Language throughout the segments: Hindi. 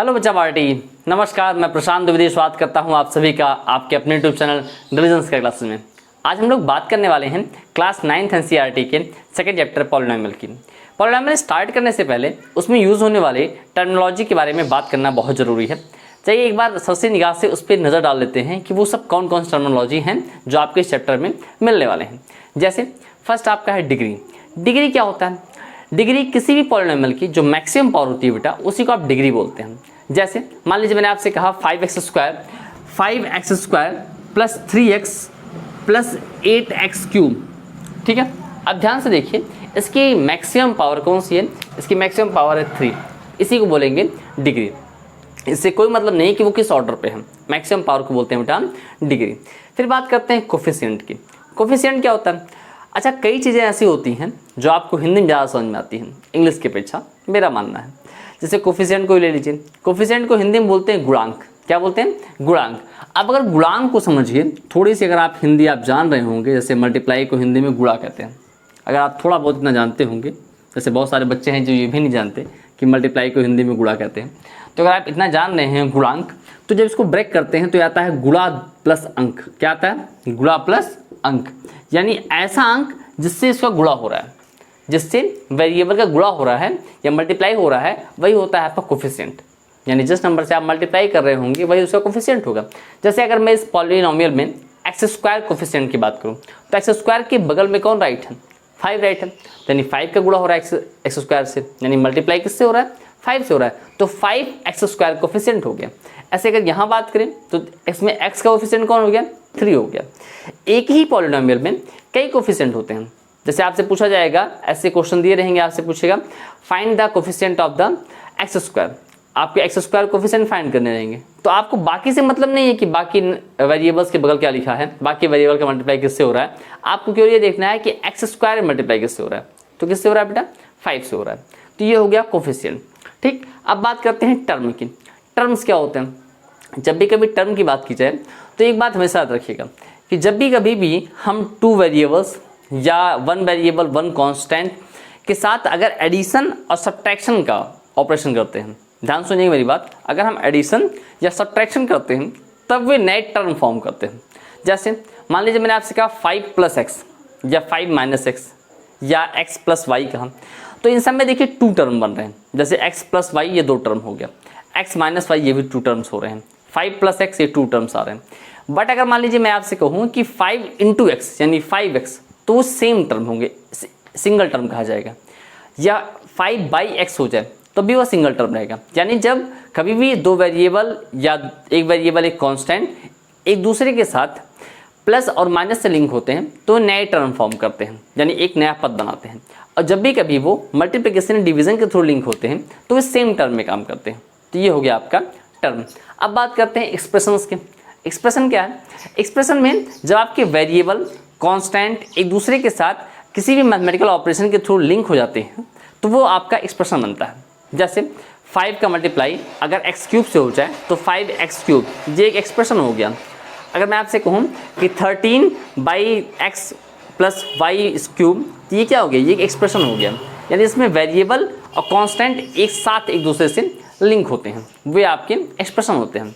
हेलो बच्चा पार्टी, नमस्कार। मैं प्रशांत द्विवेदी स्वागत करता हूं आप सभी का आपके अपने यूट्यूब चैनल डिलीजेंस के क्लासेस में। आज हम लोग बात करने वाले हैं क्लास 9th एनसीईआरटी के सेकंड चैप्टर पॉलिनोमियल की। पॉलिनोमियल स्टार्ट करने से पहले उसमें यूज़ होने वाले टर्मिनोलॉजी के बारे में बात करना बहुत ज़रूरी है। चलिए एक बार सबसे निगाह से उस पर नज़र डाल लेते हैं कि वो सब कौन कौन सी टर्मिनोलॉजी हैं जो आपके इस चैप्टर में मिलने वाले हैं। जैसे फर्स्ट आपका है डिग्री। डिग्री क्या होता है? डिग्री किसी भी पॉलिनोमियल की जो मैक्सिमम पावर होती है बेटा, उसी को आप डिग्री बोलते हैं। जैसे मान लीजिए मैंने आपसे कहा 5x square plus 3x plus 8x cube. ठीक है, अब ध्यान से देखिए इसकी मैक्सिमम पावर कौन सी है? इसकी मैक्सिमम पावर है 3, इसी को बोलेंगे डिग्री। इससे कोई मतलब नहीं कि वो किस ऑर्डर पे है, मैक्सिमम पावर को बोलते हैं बेटा डिग्री। फिर बात करते हैं कोफिशिएंट की। कोफिशिएंट क्या होता है? अच्छा, कई चीज़ें ऐसी होती हैं जो आपको हिंदी में ज़्यादा समझ में आती हैं इंग्लिश की अपेक्षा, मेरा मानना है। जैसे कोफिशिएंट को ले लीजिए, कोफिशिएंट को हिंदी में बोलते हैं गुणांक। क्या बोलते हैं? गुणांक। अब अगर गुणांक को समझिए थोड़ी सी, अगर आप हिंदी आप जान रहे होंगे, जैसे मल्टीप्लाई को हिंदी में गुणा कहते हैं, अगर आप थोड़ा बहुत इतना जानते होंगे, जैसे बहुत सारे बच्चे हैं जो ये भी नहीं जानते कि मल्टीप्लाई को हिंदी में गुणा कहते हैं, तो अगर आप इतना जान रहे हैं गुणांक, तो जब इसको ब्रेक करते हैं तो आता है गुणा प्लस अंक। क्या आता है? गुणा प्लस अंक, यानी ऐसा अंक जिससे इसका गुणा हो रहा है, जिससे वेरिएबल का गुणा हो रहा है या मल्टीप्लाई हो रहा है, वही होता है आपका कोफिशिएंट। यानी जिस नंबर से आप मल्टीप्लाई कर रहे होंगे वही उसका कोफिशिएंट होगा। जैसे अगर मैं इस पॉलिनोमियल में एक्स स्क्वायर कोफिशिएंट की बात करूं, तो एक्स स्क्वायर के बगल में कौन राइट है? 5 राइट है, यानी 5 का गुणा हो रहा है एक्स स्क्वायर से, यानी मल्टीप्लाई किससे हो रहा है? 5 से हो रहा है, तो 5x स्क्वायर कोफिशिएंट हो गया। ऐसे अगर यहाँ बात करें तो इसमें x का कोफिशिएंट कौन हो गया? 3 हो गया। एक ही पॉलिनोमियल में कई कोफिशिएंट होते हैं। जैसे आपसे पूछा जाएगा, ऐसे क्वेश्चन दिए रहेंगे, आपसे पूछेगा find the coefficient of the x square. आपके एक्स स्क्वायर कोफिशिएंट फाइंड करने रहेंगे, तो आपको बाकी से मतलब नहीं है कि बाकी वेरिएबल्स के बगल क्या लिखा है, बाकी वेरिएबल का मल्टीप्लाई किससे हो रहा है। आपको केवल ये देखना है कि एक्स स्क्वायर मल्टीप्लाई किससे हो रहा है, तो किससे हो रहा है बेटा? 5 से हो रहा है। तो ये हो गया कोफिशिएंट। ठीक, अब बात करते हैं टर्म की। टर्म्स क्या होते हैं? जब भी कभी टर्म की बात की जाए तो एक बात हमेशा याद रखिएगा कि जब भी कभी भी हम 2 वेरिएबल्स या 1 वेरिएबल 1 कांस्टेंट के साथ अगर एडिशन और सब्ट्रैक्शन का ऑपरेशन करते हैं, ध्यान सुनिए मेरी बात, अगर हम एडिशन या सब्ट्रैक्शन करते हैं तब वे नए टर्म फॉर्म करते हैं। जैसे मान लीजिए मैंने आपसे कहा 5 + x या 5 - x या x + y कहा, तो इन सब में देखिए 2 टर्म बन रहे हैं। जैसे x + y ये 2 टर्म हो गया, x - y ये भी 2 टर्म्स हो रहे हैं, 5 + x ये 2 टर्म्स आ रहे हैं। बट अगर मान लीजिए मैं आपसे कहूँ कि 5 × x यानी 5x, तो वो सेम टर्म होंगे, सिंगल टर्म कहा जाएगा। या 5/x हो जाए तो भी वह सिंगल टर्म रहेगा। यानी जब कभी भी 2 वेरिएबल या एक वेरिएबल एक कांस्टेंट एक दूसरे के साथ प्लस और माइनस से लिंक होते हैं तो नए टर्म फॉर्म करते हैं, यानी एक नया पद बनाते हैं। और जब भी कभी वो मल्टीप्लिकेशन डिवीजन के थ्रू लिंक होते हैं तो वे सेम टर्म में काम करते हैं। तो ये हो गया आपका टर्म। अब बात करते हैं एक्सप्रेशंस के। एक्सप्रेशन क्या है? एक्सप्रेशन में जब आपके वेरिएबल कांस्टेंट एक दूसरे के साथ किसी भी मैथमेटिकल ऑपरेशन के थ्रू लिंक हो जाते हैं तो वो आपका एक्सप्रेशन बनता है। जैसे 5 का मल्टीप्लाई अगर x³ से हो जाए तो 5x³, ये एक एक्सप्रेशन हो गया। अगर मैं आपसे कहूँ कि 13/x + y³, तो ये क्या हो गया? ये एक एक्सप्रेशन हो गया। यानी इसमें वेरिएबल और कांस्टेंट एक साथ एक दूसरे से लिंक होते हैं, वे आपके एक्सप्रेशन होते हैं।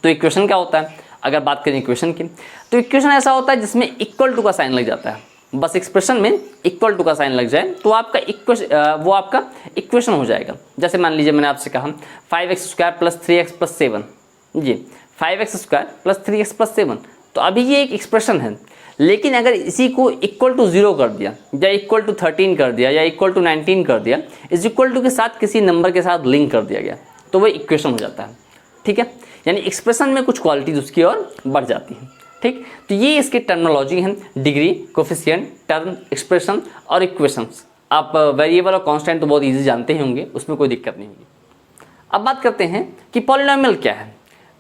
तो इक्वेशन क्या होता है? अगर बात करें इक्वेशन की, तो इक्वेशन ऐसा होता है जिसमें इक्वल टू का साइन लग जाता है। बस एक्सप्रेशन में इक्वल टू का साइन लग जाए तो आपका वो आपका इक्वेशन हो जाएगा। जैसे मान लीजिए मैंने आपसे कहा 5x² + 3x + 7, ये 5x² + 3x + 7, तो अभी ये एक एक्सप्रेशन है। लेकिन अगर इसी को इक्वल टू 0 कर दिया या इक्वल टू 13 कर दिया या इक्वल टू 19 कर दिया, इज इक्वल टू के साथ किसी नंबर के साथ लिंक कर दिया गया, तो वह इक्वेशन हो जाता है। ठीक है, यानी एक्सप्रेशन में कुछ क्वालिटीज उसकी और बढ़ जाती हैं। ठीक, तो ये इसकी टर्मिनोलॉजी है, डिग्री, कोफिशिएंट, टर्म, एक्सप्रेशन और इक्वेशंस। आप वेरिएबल और कांस्टेंट तो बहुत इजी जानते ही होंगे, उसमें कोई दिक्कत नहीं होगी। अब बात करते हैं कि पॉलिनोमियल क्या है।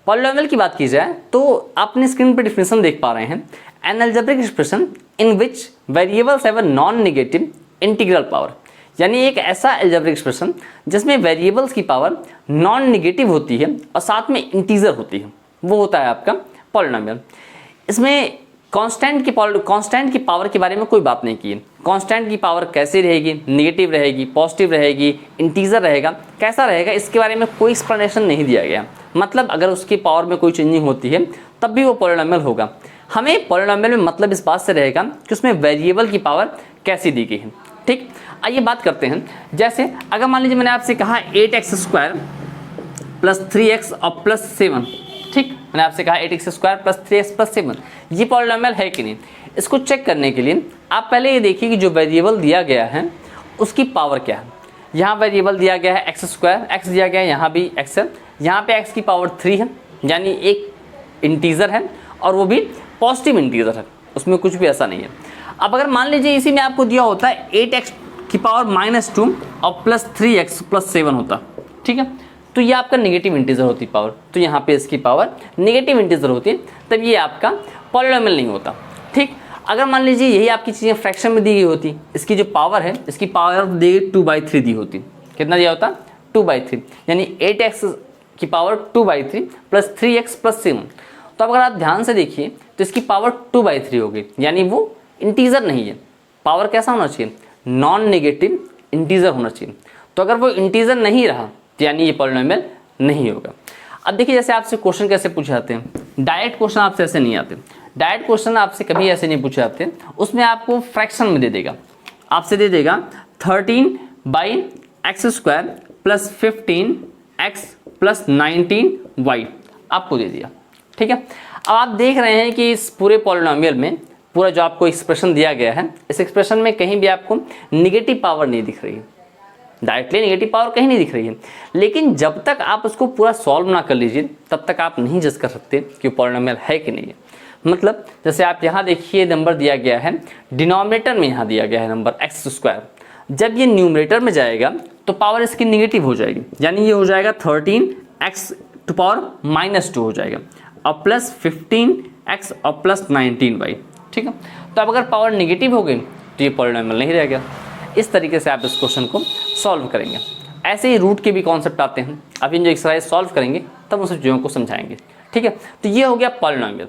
पॉलिनोमियल की बात की जाए तो आपने स्क्रीन पर डिफिनेशन देख पा रहे हैं, N algebraic expression in which variables have a non negative integral power. यानी एक ऐसा अलजेब्रिक एक्सप्रेशन जिसमें वेरिएबल्स की पावर नॉन नेगेटिव होती है और साथ में इंटीजर होती है, वो होता है आपका पॉलिनोमियल। इसमें कांस्टेंट की पावर के बारे में कोई बात नहीं की है। कांस्टेंट की पावर कैसी रहेगी, नेगेटिव रहेगी, पॉजिटिव रहेगी, इंटीजर रहेगा, कैसा रहेगा, इसके बारे में कोई एक्सप्लेनेशन नहीं दिया गया। मतलब अगर उसकी पावर में कोई चेंजिंग होती है तब भी वो पॉलिनोमियल होगा। हमें पॉलिनोमियल में मतलब इस बात से रहेगा कि उसमें वेरिएबल की पावर कैसी दी गई है। ठीक, आइए बात करते हैं। जैसे अगर मान लीजिए मैंने आपसे कहा 8x² प्लस 3x और प्लस 7, ठीक, मैंने आपसे कहा 8x² प्लस 3x प्लस 7, ये पॉलिनोमियल है कि नहीं। इसको चेक करने के लिए आप पहले ये देखिए कि जो वेरिएबल दिया गया है उसकी पावर क्या है। यहाँ वेरिएबल दिया गया है x², x दिया गया है, यहाँ भी x है, यहाँ पे x की पावर 3 है, यानी एक इंटीजर है और वो भी पॉजिटिव इंटीजर है, उसमें कुछ भी ऐसा नहीं है। अब अगर मान लीजिए इसी में आपको दिया होता है 8x की पावर -2 और प्लस 3x प्लस 7 होता, ठीक है, तो ये आपका नेगेटिव इंटीजर होती पावर, तो यहाँ पे इसकी पावर नेगेटिव इंटीजर होती है, तब ये आपका पॉलिनोमियल नहीं होता। ठीक, अगर मान लीजिए यही आपकी चीज़ें फ्रैक्शन में दी गई होती, इसकी जो पावर है, इसकी पावर दी 2/3 दी होती, कितना दिया होता 2/3, यानी 8x की पावर 2/3 प्लस 3x प्लस 7। तो अगर आप ध्यान से देखिए तो इसकी पावर 2/3 होगी, यानी वो इंटीजर नहीं है। पावर कैसा होना चाहिए, नॉन नेगेटिव इंटीजर होना चाहिए। तो अगर वो इंटीजर नहीं रहा तो यानी ये पॉलिनोमियल नहीं होगा। अब देखिए जैसे आपसे क्वेश्चन कैसे पूछे जाते हैं, डायरेक्ट क्वेश्चन आपसे ऐसे नहीं आते। डायरेक्ट क्वेश्चन आपसे कभी ऐसे नहीं पूछे जाते, उसमें आपको फ्रैक्शन में दे देगा, आपसे दे देगा 13/x² plus 15x plus 19y आपको दे दिया। ठीक है, अब आप देख रहे हैं कि इस पूरे पॉलिनोमियल में पूरा जो आपको एक्सप्रेशन दिया गया है, इस एक्सप्रेशन में कहीं भी आपको निगेटिव पावर नहीं दिख रही है, डायरेक्टली नेगेटिव पावर कहीं नहीं दिख रही है। लेकिन जब तक आप उसको पूरा सॉल्व ना कर लीजिए तब तक आप नहीं जज कर सकते कि पॉलिनोमियल है कि नहीं है। मतलब जैसे आप यहाँ देखिए नंबर दिया गया है, डिनोमिनेटर में यहाँ दिया गया है नंबर x², जब ये न्यूमरेटर में जाएगा तो पावर इसकी नेगेटिव हो जाएगी, यानी ये हो जाएगा 13x टू पावर -2 हो जाएगा और प्लस 15x और प्लस 19y। ठीक है, तो अब अगर पावर नेगेटिव हो गई तो ये पॉलिनोमियल नहीं रहेगा। इस तरीके से आप इस क्वेश्चन को सॉल्व करेंगे। ऐसे ही रूट के भी कॉन्सेप्ट आते हैं, अब इन जो एक्सरसाइज सॉल्व करेंगे तब उन सब चीज़ों को समझाएंगे। ठीक है, तो ये हो गया पॉलिनोमियल।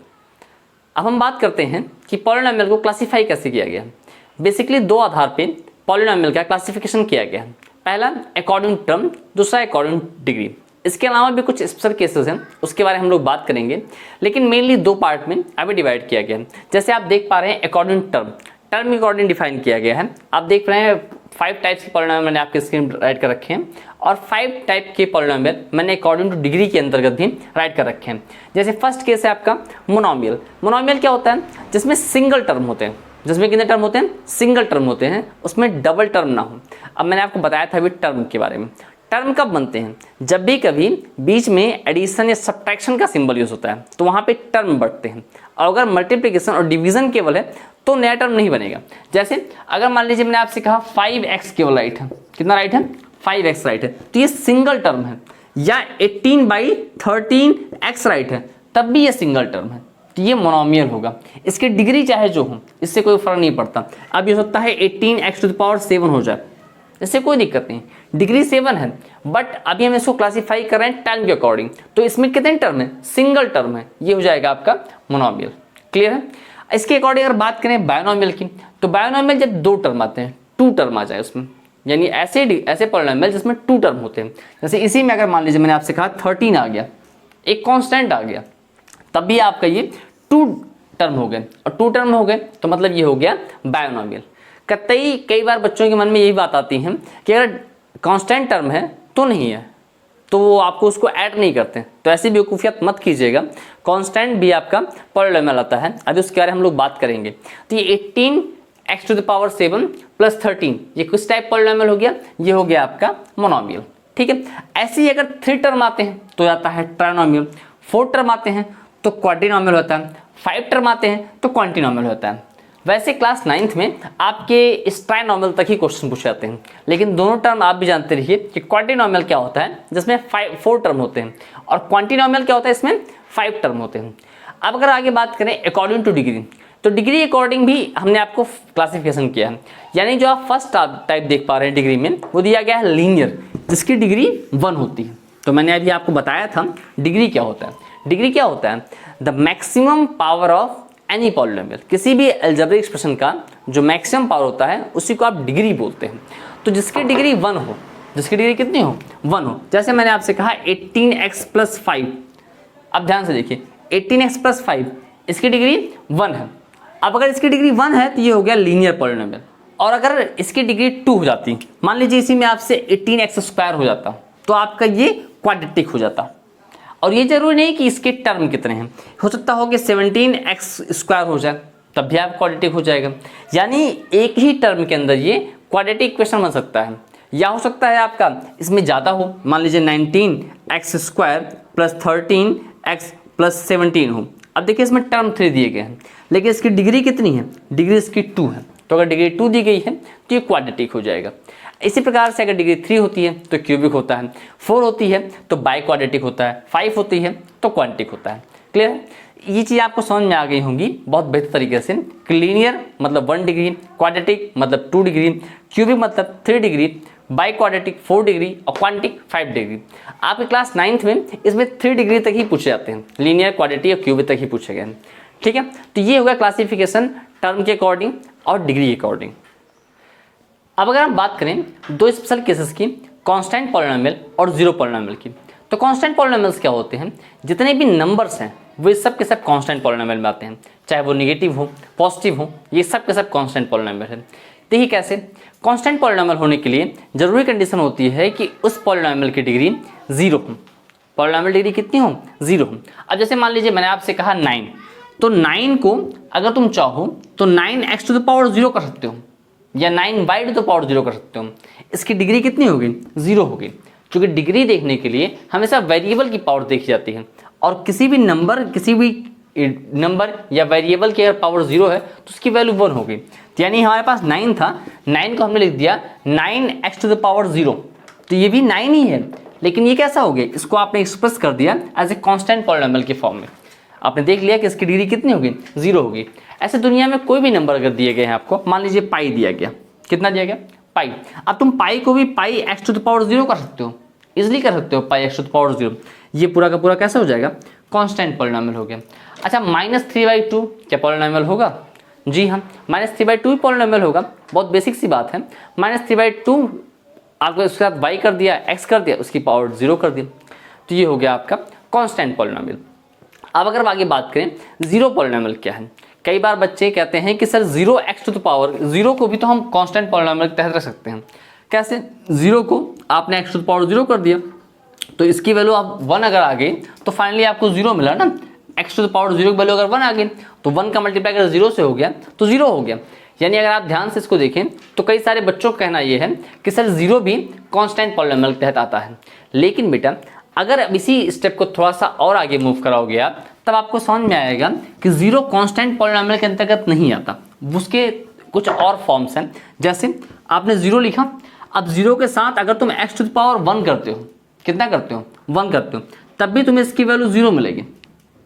अब हम बात करते हैं कि पॉलिनोमियल को क्लासीफाई कैसे किया गया है। बेसिकली दो आधार पे पॉलिनोमियल का क्लासिफिकेशन किया गया है, पहला अकॉर्डिंग टर्म, दूसरा अकॉर्डिंग डिग्री। इसके अलावा भी कुछ स्पेशल केसेस हैं, उसके बारे में हम लोग बात करेंगे, लेकिन मेनली दो पार्ट में अभी डिवाइड किया गया है। जैसे आप देख पा रहे हैं according term, term according define किया गया है। आप देख रहे हैं 5 टाइप्स के पॉलिनोमियल मैंने आपके स्क्रीन पर राइट कर रखे हैं और 5 टाइप के पॉलिनोमियल मैंने अकॉर्डिंग टू डिग्री के अंतर्गत भी राइट कर रखे हैं। जैसे फर्स्ट केस है आपका मोनोमियल। मोनोमियल क्या होता है, जिसमें सिंगल टर्म होते हैं, जिसमें कितने टर्म होते हैं, सिंगल टर्म होते हैं, उसमें डबल टर्म ना हो। अब मैंने आपको बताया था अभी टर्म के बारे में। टर्म कब बनते हैं, जब भी कभी बीच में एडिशन या सब्ट्रैक्शन का सिंबल यूज होता है तो वहाँ पे टर्म बढ़ते हैं, और अगर मल्टीप्लिकेशन और डिवीजन केवल है तो नया टर्म नहीं बनेगा। जैसे अगर मान लीजिए मैंने आपसे कहा 5x केवल राइट है, कितना राइट है, 5x राइट है, तो ये सिंगल टर्म है, या 18/13x राइट है, तब भी ये सिंगल टर्म है, तो ये मोनोमियल होगा। इसकी डिग्री चाहे जो हो, इससे कोई फर्क नहीं पड़ता। अब ये हो सकता है 18x⁷ हो जाए, इससे कोई दिक्कत नहीं, डिग्री 7 है, बट अभी हम इसको क्लासीफाई कर रहे हैं टर्म के अकॉर्डिंग, तो इसमें कितने टर्म है, सिंगल टर्म है, ये हो जाएगा आपका मोनोमियल। क्लियर है। इसके अकॉर्डिंग अगर बात करें बायनोमियल की, तो बायनोमियल जब 2 टर्म आते हैं, 2 टर्म आ जाए उसमें, यानी ऐसे पॉलिनोमियल जिसमें 2 टर्म होते हैं। जैसे इसी में अगर मान लीजिए मैंने आपसे कहा 13 आ गया, एक कांस्टेंट आ गया, तब भी आपका ये 2 टर्म हो गए, और 2 टर्म हो गए तो मतलब ये हो गया बायनोमियल। कई बार बच्चों के मन में यही बात आती है कि अगर कांस्टेंट टर्म है तो नहीं है, तो वो आपको उसको ऐड नहीं करते, तो ऐसी बेवकूफ़ियत मत कीजिएगा। कांस्टेंट भी आपका पॉलिनोमियल आता है, अभी उसके बारे में हम लोग बात करेंगे। तो ये 18x⁷ प्लस 13 ये किस टाइप पॉलिनोमियल हो गया, ये हो गया आपका मोनोमियल। ठीक है, ऐसे ही अगर 3 टर्म आते हैं तो आता है ट्राइनोमियल, 4 टर्म आते हैं तो क्वाड्रिनोमियल होता है, 5 टर्म आते हैं तो क्वांटिनोमियल होता है। वैसे क्लास 9th में आपके इस ट्राइनोमियल तक ही क्वेश्चन पूछे जाते हैं, लेकिन दोनों टर्म आप भी जानते रहिए कि क्वाड्रिनोमियल क्या होता है, जिसमें 4 टर्म होते हैं, और क्वांटिनोमियल क्या होता है, इसमें 5 टर्म होते हैं। अब अगर आगे बात करें अकॉर्डिंग टू डिग्री, तो डिग्री अकॉर्डिंग भी हमने आपको क्लासिफिकेशन किया है, यानी जो आप फर्स्ट टाइप देख पा रहे हैं डिग्री में, वो दिया गया है लीनियर, जिसकी डिग्री 1 होती है। तो मैंने अभी आपको बताया था डिग्री क्या होता है। डिग्री क्या होता है, the maximum power of any polynomial, किसी भी अलजेब्रिक एक्सप्रेशन का जो मैक्सिमम पावर होता है उसी को आप डिग्री बोलते हैं। तो जिसकी डिग्री 1 हो, जिसकी डिग्री कितनी हो, 1 हो, जैसे मैंने आपसे कहा 18x + 5, अब ध्यान से देखिए 18x + 5 इसकी डिग्री 1 है। अब अगर इसकी डिग्री 1 है तो ये हो गया लीनियर पॉलिनोमियल, और अगर इसकी डिग्री 2 हो जाती, मान लीजिए इसी में आपसे 18x² हो जाता, तो आपका ये क्वाड्रेटिक हो जाता। और ये जरूरी नहीं कि इसके टर्म कितने हैं, हो सकता हो कि 17x² हो जाए, तब भी आप क्वाड्रेटिक हो जाएगा। यानी एक ही टर्म के अंदर ये क्वाड्रेटिक इक्वेशन बन सकता है, या हो सकता है आपका इसमें ज़्यादा हो, मान लीजिए 19x² + 13x + 17 हो। अब देखिए इसमें टर्म 3 दिए गए हैं, लेकिन इसकी डिग्री कितनी है, डिग्री इसकी 2 है, तो अगर डिग्री 2 दी गई है तो ये क्वाड्रेटिक हो जाएगा। इसी प्रकार से अगर डिग्री 3 होती है तो क्यूबिक होता है, 4 होती है तो बाई क्वाड्रेटिक होता है, 5 होती है तो क्वाड्रेटिक होता है। क्लियर है? ये चीज़ आपको समझ में आ गई होंगी बहुत बेहतर तरीके से। लीनियर मतलब 1 डिग्री, क्वाड्रेटिक मतलब 2 डिग्री, क्यूबिक मतलब 3 डिग्री, बाई क्वाड्रेटिक 4 डिग्री और क्वाड्रेटिक 5 डिग्री। आपके क्लास 9th में इसमें 3 डिग्री तक ही पूछे जाते हैं, लीनियर, क्वाड्रेटिक और क्यूबिक तक ही पूछे गए हैं। ठीक है, तो ये होगा क्लासिफिकेशन टर्म के अकॉर्डिंग और डिग्री के अकॉर्डिंग। अब अगर हम बात करें दो स्पेशल केसेस की, कांस्टेंट पॉलिनोमियल और जीरो पॉलिनोमियल की, तो कांस्टेंट पॉलिनोमियल्स क्या होते हैं, जितने भी नंबर्स हैं वो सब के सब कांस्टेंट पॉलिनोमियल में आते हैं, चाहे वो नेगेटिव हो पॉजिटिव हो, ये सब के सब कांस्टेंट पॉलिनोमियल है। देखिए कैसे, कांस्टेंट पॉलिनोमियल होने के लिए जरूरी कंडीशन होती है कि उस पॉलिनोमियल की डिग्री 0 हो। पॉलिनोमियल डिग्री कितनी हो, 0 हो। अब जैसे मान लीजिए मैंने आपसे कहा 9, तो 9 को अगर तुम चाहो तो 9x⁻0 कर सकते हो, या 9/0 कर सकते हो। इसकी डिग्री कितनी होगी, 0 होगी, क्योंकि डिग्री देखने के लिए हमेशा वेरिएबल की पावर देखी जाती है, और किसी भी नंबर या वेरिएबल की अगर पावर 0 है तो उसकी वैल्यू 1 होगी। तो यानी हमारे पास 9 था, 9 को हमने लिख दिया 9x⁻0, तो ये भी 9 ही है, लेकिन ये कैसा हो गया, इसको आपने एक्सप्रेस कर दिया एज ए कांस्टेंट पॉलिनोमियल के फॉर्म में। आपने देख लिया कि इसकी डिग्री कितनी होगी, 0 होगी। ऐसे दुनिया में कोई भी नंबर अगर दिए गए हैं आपको, मान लीजिए पाई दिया गया, कितना दिया गया, पाई। अब तुम पाई को भी पाई x⁻0 कर सकते हो, इजिली कर सकते हो, पाई x⁻0। ये पूरा का पूरा कैसे हो जाएगा, कांस्टेंट पॉलिनोमियल हो गया। अच्छा, -3/2 क्या पॉलिनोमियल होगा, जी हाँ, -3/2 पॉलिनोमियल होगा। बहुत बेसिक सी बात है, -3/2 आपको उसके साथ y कर दिया, x कर दिया, उसकी पावर 0 कर दिया, तो ये हो गया आपका कांस्टेंट पॉलिनोमियल। अब अगर आगे बात करें जीरो पॉलिनोमियल क्या है, कई बार बच्चे कहते हैं कि सर 0 को भी तो हम कांस्टेंट पॉलिनोमियल के तहत रख सकते हैं। कैसे, 0 को आपने x⁻0 कर दिया, तो इसकी वैल्यू आप 1 अगर आ गई तो फाइनली आपको 0 मिला ना। x⁻0 की वैल्यू अगर 1 आ गई तो 1 का मल्टीप्लाई अगर 0 से हो गया तो 0 हो गया। यानी अगर आप ध्यान से इसको देखें तो कई सारे बच्चों का कहना यह है कि सर 0 भी कांस्टेंट पॉलिनोमियल के तहत आता है। लेकिन बेटा अगर अब इसी स्टेप को थोड़ा सा और आगे मूव कराओगे आप, तब आपको समझ में आएगा कि 0 कांस्टेंट पॉलिनोमियल के अंतर्गत नहीं आता, उसके कुछ और फॉर्म्स हैं। जैसे आपने 0 लिखा, अब 0 के साथ अगर तुम x⁻1 करते हो, कितना करते हो, 1 करते हो, तब भी तुम्हें इसकी वैल्यू 0 मिलेगी,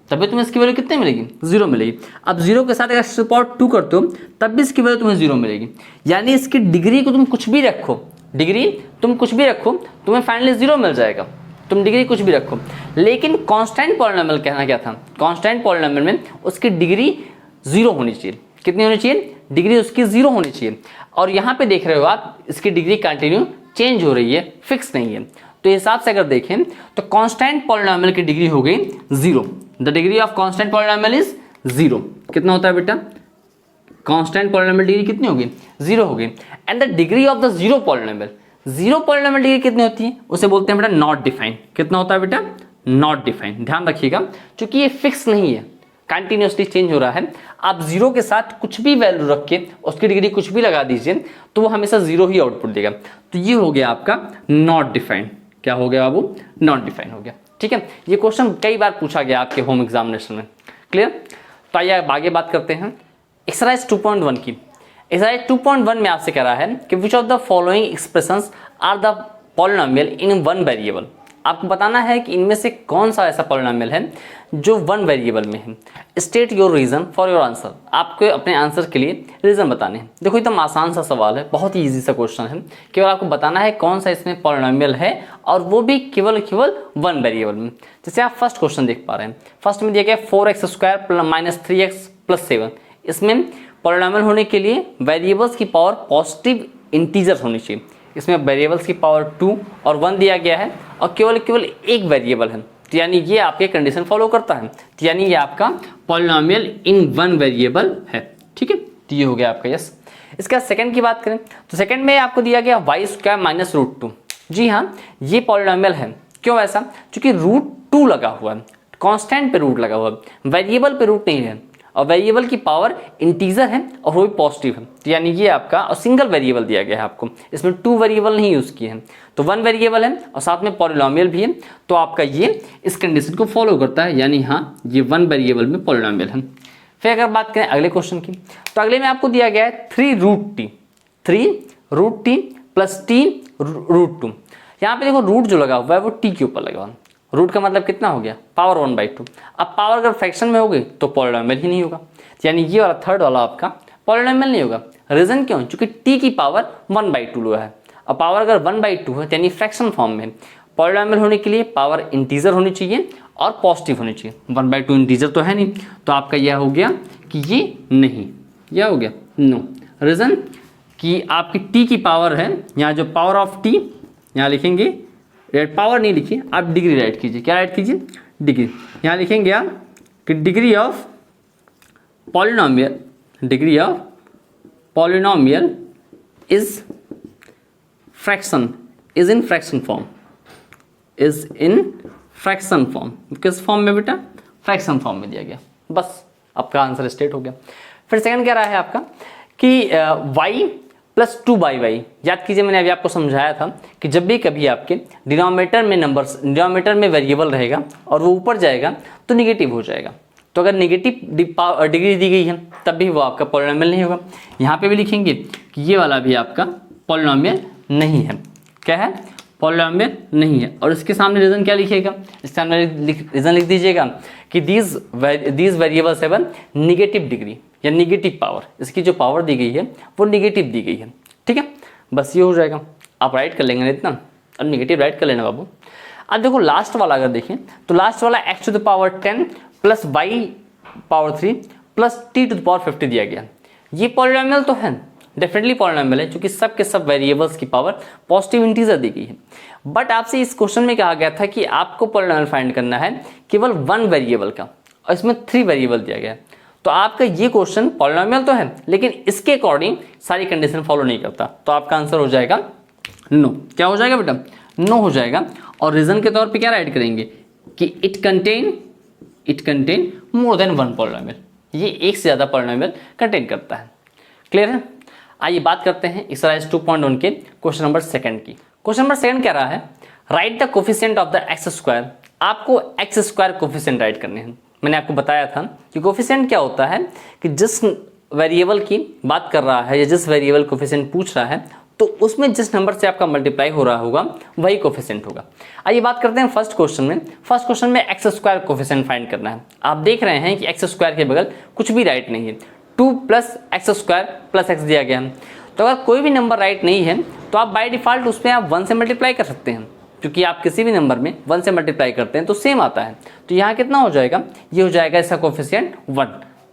तब भी तुम्हें इसकी वैल्यू कितनी मिलेगी, 0 मिलेगी। अब 0 के साथ अगर x⁻2 करते हो तब भी इसकी वैल्यू तुम्हें 0 मिलेगी। यानी इसकी डिग्री को तुम कुछ भी रखो, डिग्री तुम कुछ भी रखो, तुम्हें फाइनली 0 मिल जाएगा, तुम डिग्री कुछ भी रखो। लेकिन कांस्टेंट पॉलिनोमियल कहना क्या था, कांस्टेंट पॉलिनोमियल में उसकी डिग्री 0 होनी चाहिए। कितनी होनी चाहिए, डिग्री उसकी 0 होनी चाहिए। और यहाँ पे देख रहे हो आप, इसकी डिग्री कंटिन्यू चेंज हो रही है, फिक्स नहीं है। तो हिसाब से अगर देखें तो कांस्टेंट पॉलिनोमियल की डिग्री हो गई 0। The degree of constant polynomial is 0। कितना होता है बेटा, कांस्टेंट पॉलिनोमियल डिग्री कितनी होगी, 0 होगी। And the degree of the zero polynomial, zero polynomial degree कितनी होती है, उसे बोलते हैं बेटा नॉट डिफाइंड। कितना होता है बेटा, नॉट डिफाइंड। ध्यान रखिएगा, क्योंकि ये फिक्स नहीं है, कंटिन्यूसली चेंज हो रहा है। आप 0 के साथ कुछ भी वैल्यू रख के उसकी डिग्री कुछ भी लगा दीजिए तो वो हमेशा 0 ही आउटपुट देगा। तो ये हो गया आपका नॉट डिफाइंड। क्या हो गया बाबू, नॉट डिफाइंड हो गया। ठीक है, ये क्वेश्चन कई बार पूछा गया आपके होम एग्जामिनेशन में। क्लियर, तो आइए आगे बात करते हैं एक्सरसाइज 2.1 की। एक्सरसाइज 2.1 में आपसे कह रहा है कि which of the following expressions are the polynomial in one variable. आपको बताना है कि इनमें से कौन सा ऐसा पॉलिनोमियल है जो 1 वेरिएबल में है। State your reason for your answer. आपको अपने आंसर के लिए रीजन बताने हैं। देखो एकदम आसान सा सवाल है, बहुत ही इजी सा क्वेश्चन है। केवल आपको बताना है कौन सा इसमें पॉलिनोमियल है, और वो भी केवल 1 वेरिएबल में। जैसे आप फर्स्ट क्वेश्चन देख पा रहे हैं, फर्स्ट में दिया गया 4x² - 3x प्लस 7। इसमें पॉलिनॉमियल होने के लिए वेरिएबल्स की पावर पॉजिटिव इंटीजर होनी चाहिए। इसमें वेरिएबल्स की पावर 2 और 1 दिया गया है और केवल एक वेरिएबल है, तो यानी ये आपके कंडीशन फॉलो करता है, तो यानी ये आपका पॉलिनॉमियल इन वन वेरिएबल है। ठीक है, तो ये हो गया आपका यस। इसका सेकंड की बात करें तो सेकंड में आपको दिया गया y² माइनस √2। जी हाँ, ये पॉलिनॉमियल है। क्यों ऐसा? क्योंकि √2 लगा हुआ है, कांस्टेंट पे रूट लगा हुआ है, वेरिएबल पे रूट नहीं है, और वेरिएबल की पावर इंटीजर है और वो भी पॉजिटिव है, तो यानी ये आपका और सिंगल वेरिएबल दिया गया है आपको, इसमें 2 वेरिएबल नहीं यूज किए हैं, तो 1 वेरिएबल है और साथ में पॉलिनॉमियल भी है, तो आपका ये इस कंडीशन को फॉलो करता है, यानी हाँ ये 1 वेरिएबल में पॉलिनॉमियल है। फिर अगर बात करें अगले क्वेश्चन की, तो अगले में आपको दिया गया है 3√t प्लस t √2। यहाँ पे देखो रूट जो लगा हुआ है वो t के ऊपर लगा हुआ है, रूट का मतलब कितना हो गया? पावर 1/2। अब पावर अगर फ्रैक्शन में होगी तो पॉलिनॉमियल ही नहीं होगा, यानी ये वाला थर्ड वाला आपका पॉलिनॉमियल नहीं होगा। रीजन क्यों? क्योंकि t की पावर 1/2 लो है, अब पावर अगर 1/2 है यानी फ्रैक्शन फॉर्म में, पॉलिनॉमियल होने के लिए पावर इंटीजर होनी चाहिए और पॉजिटिव होनी चाहिए। 1/2 इंटीजर तो है नहीं, तो आपका यह हो गया कि ये नहीं, यह हो गया नो। रीजन कि आपकी t की पावर है, यहाँ जो पावर ऑफ t यहाँ लिखेंगे, पावर नहीं लिखिए आप, डिग्री राइट कीजिए। क्या राइट कीजिए? डिग्री। यहाँ लिखेंगे आप कि degree of polynomial is in fraction form. किस फॉर्म में बेटा? फ्रैक्शन फॉर्म में दिया गया। बस आपका आंसर स्टेट हो गया। फिर सेकंड क्या रहा है आपका कि y प्लस 2/y। याद कीजिए, मैंने अभी आपको समझाया था कि जब भी कभी आपके डिनोमिनेटर में वेरिएबल रहेगा और वो ऊपर जाएगा तो निगेटिव हो जाएगा, तो अगर निगेटिव डिग्री दी गई है तब भी वो आपका पॉलिनॉमियल नहीं होगा। यहाँ पे भी लिखेंगे कि ये वाला भी आपका पॉलिनॉमियल नहीं है। क्या है? पॉलिनॉमियल नहीं है। और इसके सामने रीजन क्या लिखिएगा? इसके सामने रीजन लिख दीजिएगा कि these variables have negative degree या निगेटिव पावर। इसकी जो पावर दी गई है वो निगेटिव दी गई है। ठीक है, बस ये हो जाएगा। आप राइट कर लेंगे इतना, अब निगेटिव राइट कर लेना बाबू। अब देखो लास्ट वाला अगर देखें तो लास्ट वाला x⁻10 plus y⁻3 plus t⁻50 दिया गया। ये पॉलिनॉमियल तो है, डेफिनेटली पॉलिनॉमियल है, क्योंकि सब के सब वेरिएबल्स की पावर पॉजिटिव इंटीजर दी गई है। बट आपसे इस क्वेश्चन में कहा गया था कि आपको पॉलिनॉमियल फाइंड करना है केवल 1 वेरिएबल का, और इसमें 3 वेरिएबल दिया गया है। तो आपका ये क्वेश्चन पॉलिनॉमियल तो है लेकिन इसके अकॉर्डिंग सारी कंडीशन फॉलो नहीं करता, तो आपका आंसर हो जाएगा नो। क्या हो जाएगा बेटा? नो हो जाएगा। और रीजन के तौर पे क्या राइट करेंगे कि it contain more than 1 polynomial. ये एक से ज़्यादा पॉलिनॉमियल कंटेन करता है। क्लियर है? आइए बात करते हैं एक्सरसाइज 2.1 के क्वेश्चन नंबर 2 की। क्वेश्चन नंबर 2 कह रहा है right the coefficient of the x²। आपको x² कोफिशिएंट राइट करने हैं। मैंने आपको बताया था कि कोफिशिएंट क्या होता है कि जिस वेरिएबल की बात कर रहा है या जिस वेरिएबल कोफिशिएंट पूछ रहा है तो उसमें जिस नंबर से आपका मल्टीप्लाई हो रहा होगा वही कोफिशिएंट होगा। आइए बात करते हैं फर्स्ट क्वेश्चन में। फर्स्ट क्वेश्चन में x² कोफिशिएंट फाइंड करना है। आप देख रहे हैं कि x² के बगल कुछ भी राइट नहीं है, 2 प्लस x² प्लस x दिया गया है। तो अगर कोई भी नंबर राइट नहीं है तो आप बाय डिफॉल्ट उसमें आप 1 से मल्टीप्लाई कर सकते हैं, क्योंकि आप किसी भी नंबर में 1 से मल्टीप्लाई करते हैं तो सेम आता है। तो यहाँ कितना हो जाएगा? ये हो जाएगा इसका कोफिशिएंट 1।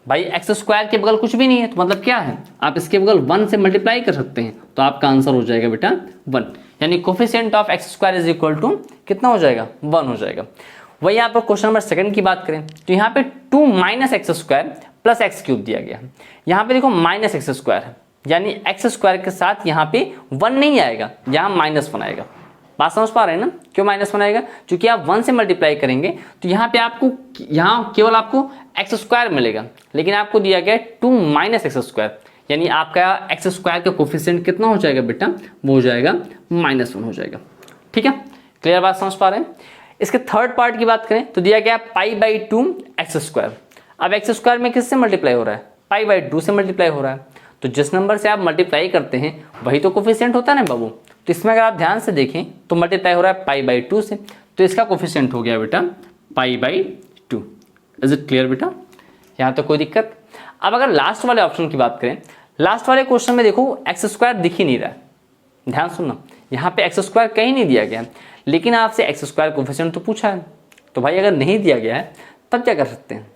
भाई x² के बगल कुछ भी नहीं है तो मतलब क्या है? आप इसके बगल 1 से मल्टीप्लाई कर सकते हैं, तो आपका आंसर हो जाएगा बेटा 1। यानी coefficient of x² is equal to कितना हो जाएगा? 1 हो जाएगा। वही यहाँ पर क्वेश्चन नंबर 2 की बात करें तो यहाँ पे 2 माइनस x² प्लस x³ दिया गया है। यहाँ पे देखो माइनस x² है, यानी x² के साथ यहाँ पे 1 नहीं आएगा, यहाँ -1 आएगा। बात समझ पा रहे हैं ना? क्यों -1 आएगा? क्योंकि आप 1 से मल्टीप्लाई करेंगे तो यहाँ पे आपको यहाँ केवल आपको x² मिलेगा, लेकिन आपको दिया गया 2 माइनस x², यानी आपका x² का कोफिशिएंट कितना हो जाएगा बेटा? वो हो जाएगा -1 हो जाएगा। ठीक है, क्लियर बात समझ पा रहे हैं? इसके थर्ड पार्ट की बात करें तो दिया गया π/2 x²। अब x² में किससे मल्टीप्लाई हो रहा है? π/2 से मल्टीप्लाई हो रहा है। तो जिस नंबर से आप मल्टीप्लाई करते हैं वही तो कोफिशिएंट होता है ना बाबू। तो इसमें अगर आप ध्यान से देखें तो मल्टीप्लाई हो रहा है π/2 से, तो इसका कोफिशिएंट हो गया बेटा π/2। इज इट क्लियर बेटा? यहाँ तो कोई दिक्कत? अब अगर लास्ट वाले ऑप्शन की बात करें, लास्ट वाले क्वेश्चन में देखो x² दिख ही नहीं रहा है। ध्यान सुनना, यहाँ पे x² कहीं नहीं दिया गया, लेकिन आपसे x² कोफिशिएंट तो पूछा है। तो भाई अगर नहीं दिया गया है तब क्या कर सकते हैं?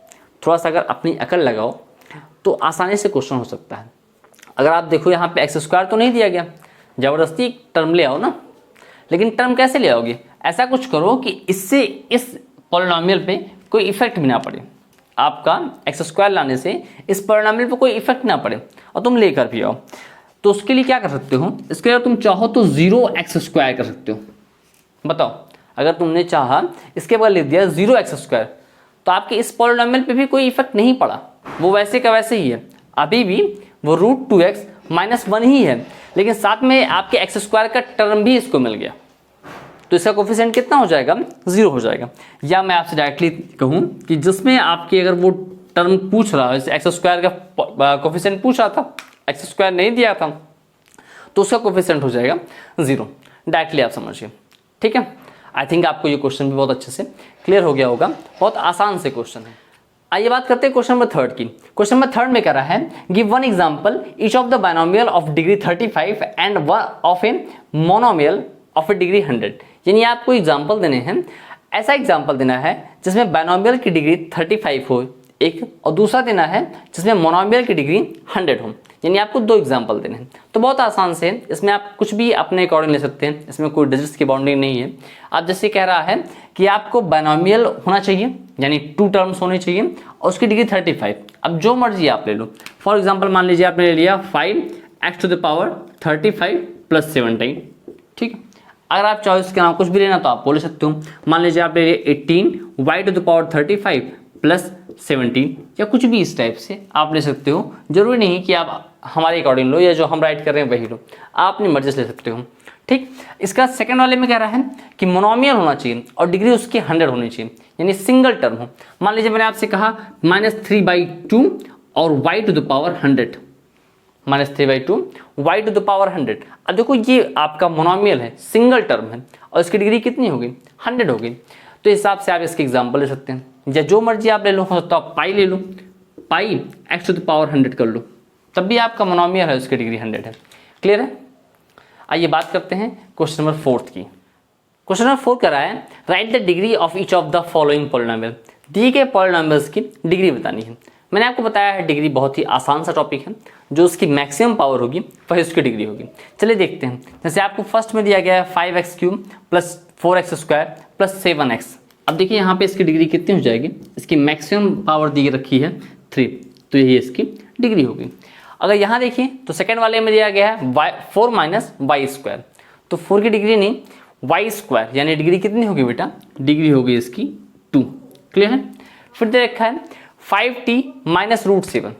थोड़ा सा अगर अपनी अकल लगाओ, तो आसानी से क्वेश्चन हो सकता है। अगर आप देखो यहाँ पे एक्स स्क्वायर तो नहीं दिया गया, ज़बरदस्ती टर्म ले आओ ना, लेकिन टर्म कैसे ले आओगे? ऐसा कुछ करो कि इससे इस पॉलिनोमियल पे कोई इफेक्ट भी ना पड़े, आपका एक्स स्क्वायर लाने से इस पॉलिनोमियल पे कोई इफेक्ट ना पड़े और तुम लेकर भी आओ। तो उसके लिए क्या कर सकते हो? इसके लिए तुम चाहो तो 0x² कर सकते हो। बताओ, अगर तुमने चाहा इसके बाद लिख दिया 0x², तो आपके इस पॉलिनोमियल पे भी कोई इफेक्ट नहीं पड़ा, वो वैसे का वैसे ही है, अभी भी वो √2x - 1 ही है, लेकिन साथ में आपके x² का टर्म भी इसको मिल गया, तो इसका कोफिशिएंट कितना हो जाएगा? 0 हो जाएगा। या मैं आपसे डायरेक्टली कहूँ कि जिसमें आपके अगर वो टर्म पूछ रहा है, जैसे x² का कोफिशिएंट पूछ रहा था, x² नहीं दिया था, तो उसका कोफिशिएंट हो जाएगा 0। डायरेक्टली आप समझिए, ठीक है। आई थिंक आपको ये क्वेश्चन भी बहुत अच्छे से क्लियर हो गया होगा, बहुत आसान से क्वेश्चन है। आइए बात करते हैं क्वेश्चन नंबर 3 की। क्वेश्चन नंबर 3 में कह रहा है give one example each of the binomial of degree 35 and one of a monomial of A degree 100। यानी आपको एग्जांपल देने हैं, ऐसा एग्जांपल देना है जिसमें बाइनोमियल की डिग्री 35 हो एक, और दूसरा देना है जिसमें मोनोमियल की डिग्री 100 हो। यानी आपको 2 एग्जांपल देने हैं। तो बहुत आसान से है, इसमें आप कुछ भी अपने अकॉर्डिंग ले सकते हैं, इसमें कोई डिजिट्स की बाउंडिंग नहीं है। आप जैसे कह रहा है कि आपको बाइनोमियल होना चाहिए, यानी 2 टर्म्स होने चाहिए और उसकी डिग्री 35। अब जो मर्जी आप ले लो। फॉर एग्जाम्पल मान लीजिए आपने ले लिया 5x⁵ + 17, ठीक है। अगर आप चाहो इसके नाम कुछ भी लेना तो आप बोल सकते हो। मान लीजिए आप ले लिए 18y⁵ + 17, या कुछ भी इस टाइप से आप ले सकते हो। जरूरी नहीं कि आप हमारे अकॉर्डिंग लो या जो हम राइट कर रहे हैं वही लो, आप अपनी मर्जी से ले सकते हो, ठीक। इसका सेकंड वाले में कह रहा है कि मोनोमियल होना चाहिए और डिग्री उसकी 100 होनी चाहिए, यानी सिंगल टर्म हो। मान लीजिए मैंने आपसे कहा -3/2 और y⁴ (100), -3/2 y⁴ (100). अब देखो ये आपका मोनोमियल है, सिंगल टर्म है और इसकी डिग्री कितनी होगी? 100 होगी। तो हिसाब से आप इसके एग्जाम्पल ले सकते हैं, या जो मर्जी आप ले लो, हो सकता है पाई ले लो, पाई x⁴ कर लो, तब भी आपका मोनोमियल है, उसकी डिग्री 100 है। क्लियर है? आइए बात करते हैं क्वेश्चन नंबर 4 की। क्वेश्चन नंबर 4 कह रहा है right the degree of each of the following polynomial. दिए गए पॉलिनोमियल्स की डिग्री बतानी है। मैंने आपको बताया है डिग्री बहुत ही आसान सा टॉपिक है, जो उसकी मैक्सिमम पावर होगी वही उसकी डिग्री होगी। चलिए देखते हैं। जैसे आपको फर्स्ट में दिया गया है 5x³ + 4x² + 7x। अब देखिए यहाँ पे इसकी डिग्री कितनी हो जाएगी? इसकी मैक्सिमम पावर दी रखी है 3, तो यही इसकी डिग्री होगी। अगर यहाँ देखिए तो सेकेंड वाले में दिया गया है 4 - y², तो 4 की डिग्री नहीं y², यानी डिग्री कितनी होगी बेटा? डिग्री होगी इसकी 2। क्लियर है? फिर दे रखा है 5t - √7।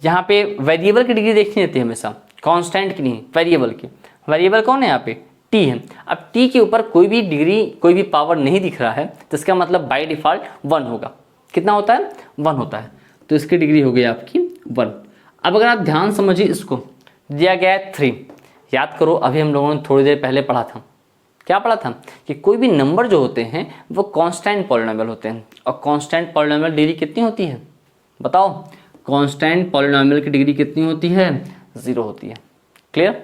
यहाँ पे वेरिएबल की डिग्री देखनी रहती है हमेशा, कांस्टेंट की नहीं, वेरिएबल की। वेरिएबल कौन है यहाँ पे? t है। अब t के ऊपर कोई भी डिग्री, कोई भी पावर नहीं दिख रहा है, तो इसका मतलब बाय डिफॉल्ट 1 होगा। कितना होता है? 1 होता है, तो इसकी डिग्री हो गई आपकी 1। अब अगर आप ध्यान समझिए, इसको दिया गया है 3। याद करो, अभी हम लोगों ने थोड़ी देर पहले पढ़ा था, क्या पढ़ा था? कि कोई भी नंबर जो होते हैं वो कांस्टेंट पॉलिनोमियल होते हैं, और कांस्टेंट पॉलिनोमियल डिग्री कितनी होती है? बताओ, कांस्टेंट पॉलिनोमियल की डिग्री कितनी होती है? 0 होती है। क्लियर?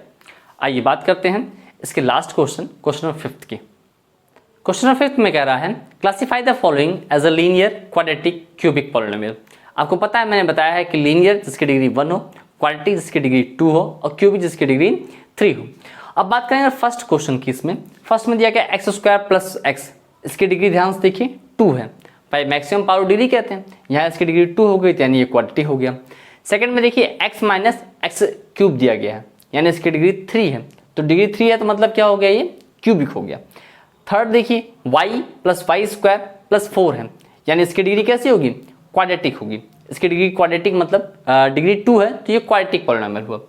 आइए बात करते हैं इसके लास्ट क्वेश्चन नंबर 5 की। क्वेश्चन नंबर 5 में कह रहा है classify the following as a linear, quadratic, cubic polynomial. आपको पता है, मैंने बताया है कि लीनियर जिसकी डिग्री 1 हो, क्वाड्रेटिक जिसकी डिग्री 2 हो, और क्यूबिक जिसकी डिग्री 3 हो। अब बात करेंगे फर्स्ट क्वेश्चन की। इसमें फर्स्ट में दिया गया x² + x, इसकी डिग्री ध्यान से देखिए 2 है, भाई मैक्सिमम पावर डिग्री कहते हैं। यहाँ इसकी डिग्री 2 हो गई, यानी ये क्वाड्रेटिक हो गया। सेकंड में देखिए x - x³ दिया गया है, यानी इसकी डिग्री 3 है, तो डिग्री 3 है तो मतलब क्या हो गया? ये क्यूबिक हो गया। थर्ड देखिए y + y² + 4 है, यानी इसकी डिग्री कैसी होगी? क्वाड्रेटिक होगी। इसकी डिग्री क्वाड्रेटिक मतलब डिग्री 2 है, तो ये क्वाड्रेटिक पॉलिनोमियल हुआ।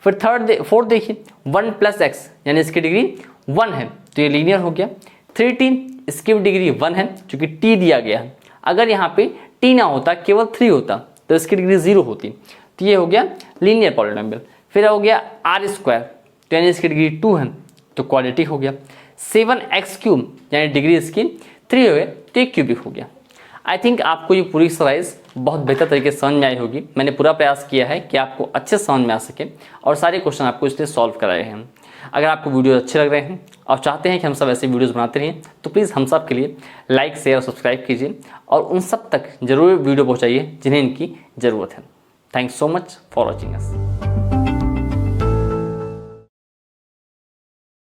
फिर फोर्थ देखिए 1 + x, यानी इसकी डिग्री 1 है, तो ये लीनियर हो गया। 3t, इसकी भी डिग्री 1 है, क्योंकि t दिया गया है। अगर यहाँ पे t ना होता, केवल 3 होता, तो इसकी डिग्री 0 होती, तो ये हो गया लीनियर पॉलिनोमियल। फिर हो गया r², तो यानी इसकी डिग्री 2 है, तो क्वाड्रेटिक हो गया। 7x³, यानी डिग्री इसकी 3 हो गया, तो ये क्यूबिक हो गया। आई थिंक आपको ये पूरी एक्सरसाइज बहुत बेहतर तरीके से समझ में आई होगी। मैंने पूरा प्रयास किया है कि आपको अच्छे समझ में आ सके, और सारे क्वेश्चन आपको इसलिए सॉल्व कराए हैं। अगर आपको वीडियो अच्छे लग रहे हैं और चाहते हैं कि हम सब ऐसे वीडियोस बनाते रहें, तो प्लीज़ हम सब के लिए लाइक, शेयर और सब्सक्राइब कीजिए, और उन सब तक जरूर वीडियो पहुँचाइए जिन्हें इनकी ज़रूरत है। Thanks so much for watching us.